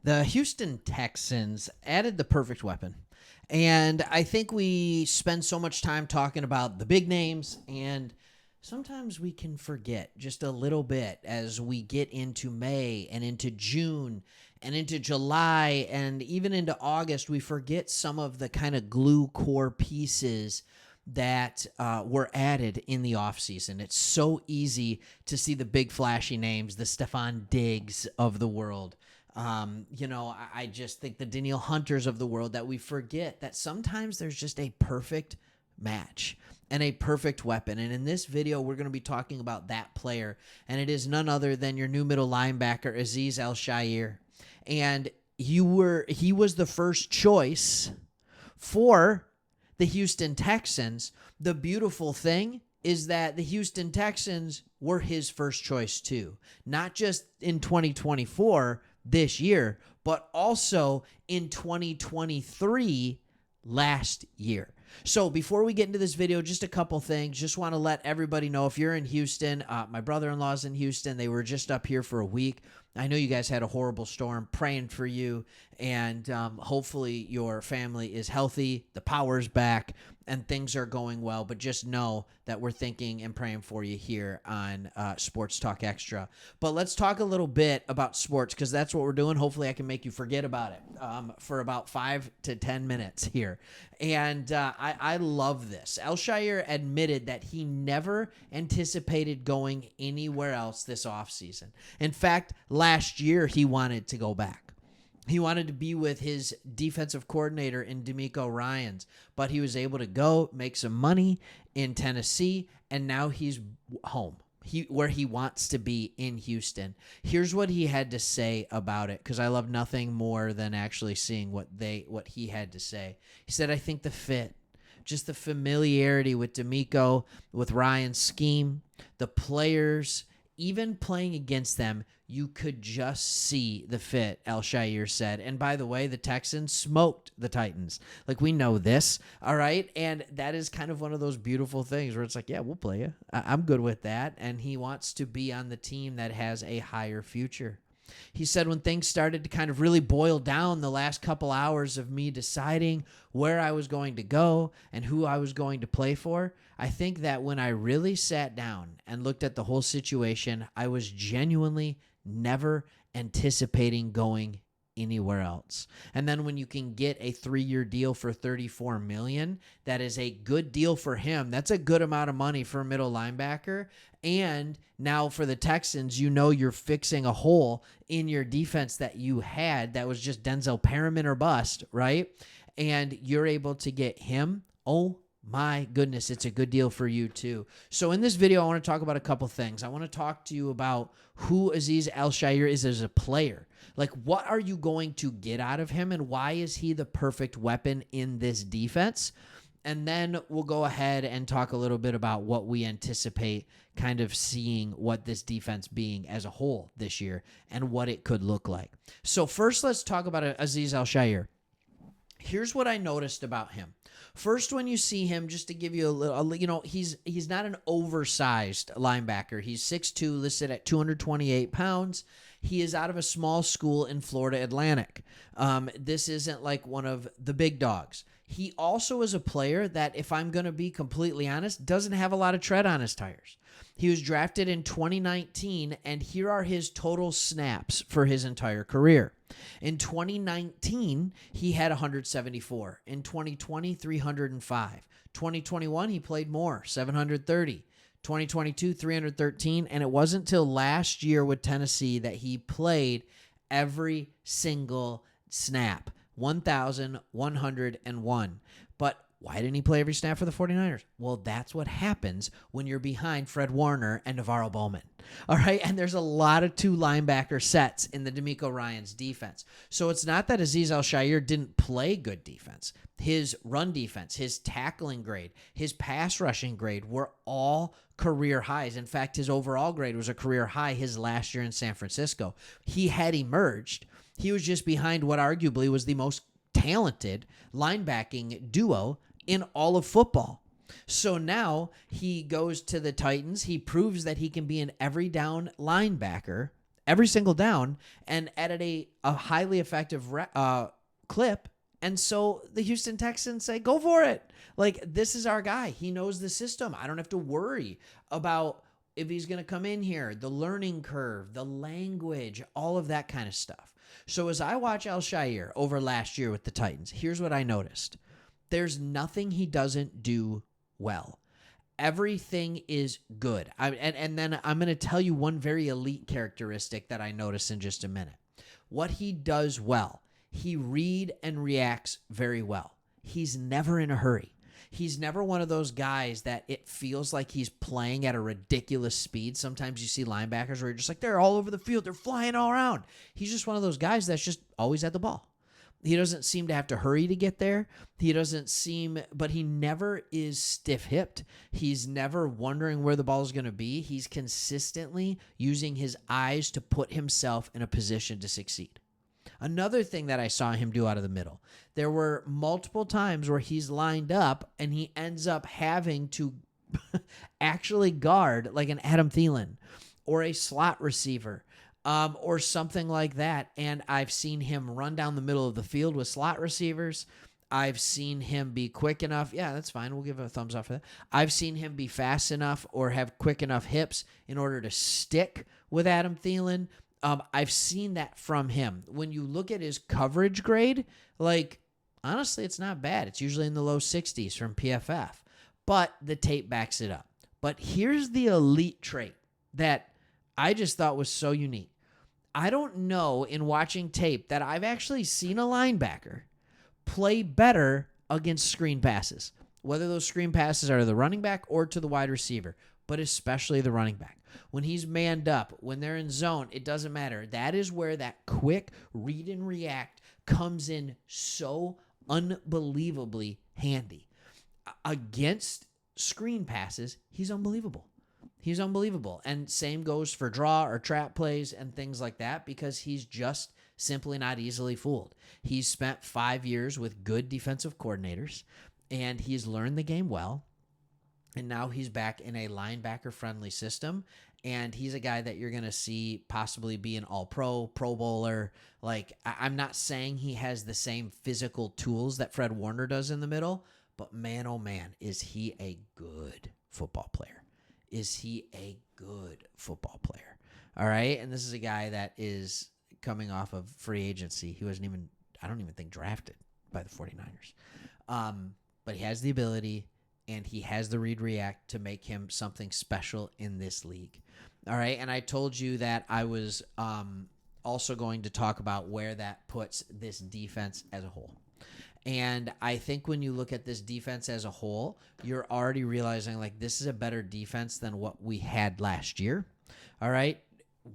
The Houston Texans added the perfect weapon. And I think we spend so much time talking about the big names, and sometimes we can forget just a little bit as we get into May and into June and into July and even into August. We forget some of the kind of glue core pieces that were added in the offseason. It's so easy to see the big flashy names, the Stephon Diggs of the world. I just think the Danielle Hunters of the world, that we forget that sometimes there's just a perfect match and a perfect weapon. And in this video, we're going to be talking about that player, and it is none other than your new middle linebacker, Azeez Al-Shaair. And he was the first choice for the Houston Texans. The beautiful thing is that the Houston Texans were his first choice too, not just in 2024 this year, but also in 2023 last year. So before we get into this video, just a couple things. Just want to let everybody know, if you're in Houston, my brother-in-law's in Houston. They were just up here for a week. I know you guys had a horrible storm. Praying for you, and hopefully your family is healthy, the power's back, and things are going well. But just know that we're thinking and praying for you here on Sports Talk Extra. But let's talk a little bit about sports, because that's what we're doing. Hopefully I can make you forget about it for about 5 to 10 minutes here. And I love this. Al-Shaair admitted that he never anticipated going anywhere else this offseason. In fact, last year he wanted to go back. He wanted to be with his defensive coordinator in D'Amico Ryans, but he was able to go make some money in Tennessee, and now he's home, where he wants to be in Houston. Here's what he had to say about it, because I love nothing more than actually seeing what he had to say. He said, "I think the fit, just the familiarity with D'Amico, with Ryan's scheme, the players, even playing against them, you could just see the fit," Al-Shaair said. And by the way, the Texans smoked the Titans. Like, we know this, all right? And that is kind of one of those beautiful things where it's like, yeah, we'll play you. I'm good with that. And he wants to be on the team that has a higher future. He said, "When things started to kind of really boil down, the last couple hours of me deciding where I was going to go and who I was going to play for, I think that when I really sat down and looked at the whole situation, I was genuinely never anticipating going anywhere else. And then when you can get a 3-year deal for $34 million, that is a good deal for him. That's a good amount of money for a middle linebacker. And now for the Texans, you're fixing a hole in your defense that you had that was just Denzel Perriman or bust, right? And you're able to get him. Oh my goodness, it's a good deal for you too." So in this video, I want to talk about a couple things. I want to talk to you about who Azeez Al-Shaair is as a player. Like, what are you going to get out of him, and why is he the perfect weapon in this defense? And then we'll go ahead and talk a little bit about what we anticipate kind of seeing what this defense being as a whole this year and what it could look like. So first, let's talk about Azeez Al-Shaair. Here's what I noticed about him. First, when you see him, just to give you a little, he's not an oversized linebacker. He's 6'2", listed at 228 pounds. He is out of a small school in Florida Atlantic. This isn't like one of the big dogs. He also is a player that, if I'm going to be completely honest, doesn't have a lot of tread on his tires. He was drafted in 2019, and here are his total snaps for his entire career. In 2019, he had 174. In 2020, 305. 2021, he played more, 730. 2022, 313. And it wasn't until last year with Tennessee that he played every single snap, 1,101. But why didn't he play every snap for the 49ers? Well, that's what happens when you're behind Fred Warner and Navarro Bowman. All right, and there's a lot of 2 linebacker sets in the D'Amico Ryans defense. So it's not that Azeez Al-Shaair didn't play good defense. His run defense, his tackling grade, his pass rushing grade were all career highs. In fact, his overall grade was a career high his last year in San Francisco. He had emerged. He was just behind what arguably was the most talented linebacking duo in all of football. So now he goes to the Titans. He proves that he can be an every down linebacker every single down and at a highly effective clip. And so the Houston Texans say, go for it. Like, this is our guy. He knows the system. I don't have to worry about if he's going to come in here, the learning curve, the language, all of that kind of stuff. So as I watch Al-Shaair over last year with the Titans, here's what I noticed. There's nothing he doesn't do well. Everything is good. And then I'm going to tell you one very elite characteristic that I notice in just a minute. What he does well, he read and reacts very well. He's never in a hurry. He's never one of those guys that it feels like he's playing at a ridiculous speed. Sometimes you see linebackers where you're just like, they're all over the field. They're flying all around. He's just one of those guys that's just always at the ball. He doesn't seem to have to hurry to get there. But he never is stiff-hipped. He's never wondering where the ball is going to be. He's consistently using his eyes to put himself in a position to succeed. Another thing that I saw him do out of the middle, there were multiple times where he's lined up and he ends up having to actually guard like an Adam Thielen or a slot receiver or something like that. And I've seen him run down the middle of the field with slot receivers. I've seen him be quick enough. Yeah, that's fine. We'll give a thumbs up for that. I've seen him be fast enough or have quick enough hips in order to stick with Adam Thielen. I've seen that from him. When you look at his coverage grade, like, honestly, it's not bad. It's usually in the low 60s from PFF, but the tape backs it up. But here's the elite trait that I just thought was so unique. I don't know in watching tape that I've actually seen a linebacker play better against screen passes, whether those screen passes are to the running back or to the wide receiver, but especially the running back. When he's manned up, when they're in zone, it doesn't matter. That is where that quick read and react comes in so unbelievably handy. Against screen passes, he's unbelievable. He's unbelievable. And same goes for draw or trap plays and things like that because he's just simply not easily fooled. He's spent 5 years with good defensive coordinators, and he's learned the game well. And now he's back in a linebacker-friendly system, and he's a guy that you're going to see possibly be an all-pro, Pro Bowler. Like, I'm not saying he has the same physical tools that Fred Warner does in the middle, but man, oh man, is he a good football player. Is he a good football player? All right, and this is a guy that is coming off of free agency. He wasn't even, I don't even think, drafted by the 49ers. But he has the ability, and he has the read-react to make him something special in this league. All right, and I told you that I was also going to talk about where that puts this defense as a whole. And I think when you look at this defense as a whole, you're already realizing, like, this is a better defense than what we had last year. All right,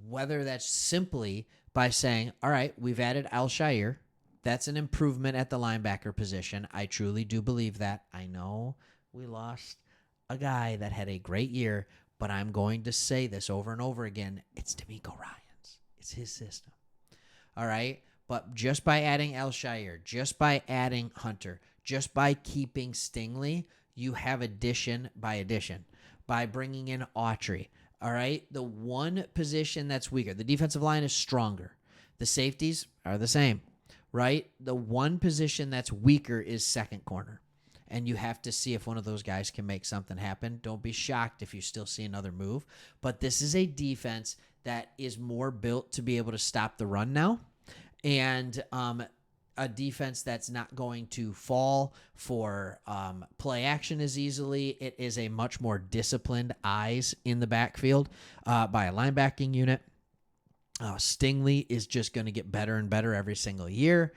whether that's simply by saying, all right, we've added Al-Shaair. That's an improvement at the linebacker position. I truly do believe that. I know we lost a guy that had a great year, but I'm going to say this over and over again. It's D'Amico Ryans. It's his system. All right? But just by adding Al-Shaair, just by adding Hunter, just by keeping Stingley, you have addition by addition. By bringing in Autry. All right? The one position that's weaker, the defensive line is stronger. The safeties are the same. Right? The one position that's weaker is second corner. And you have to see if one of those guys can make something happen. Don't be shocked if you still see another move. But this is a defense that is more built to be able to stop the run now. And a defense that's not going to fall for play action as easily. It is a much more disciplined eyes in the backfield by a linebacking unit. Stingley is just going to get better and better every single year.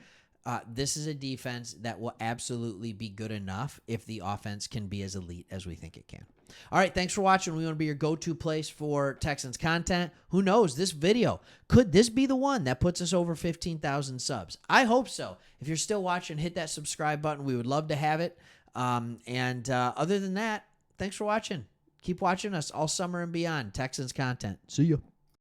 This is a defense that will absolutely be good enough if the offense can be as elite as we think it can. All right, thanks for watching. We want to be your go-to place for Texans content. Who knows? This video, could this be the one that puts us over 15,000 subs? I hope so. If you're still watching, hit that subscribe button. We would love to have it. Other than that, thanks for watching. Keep watching us all summer and beyond. Texans content. See ya.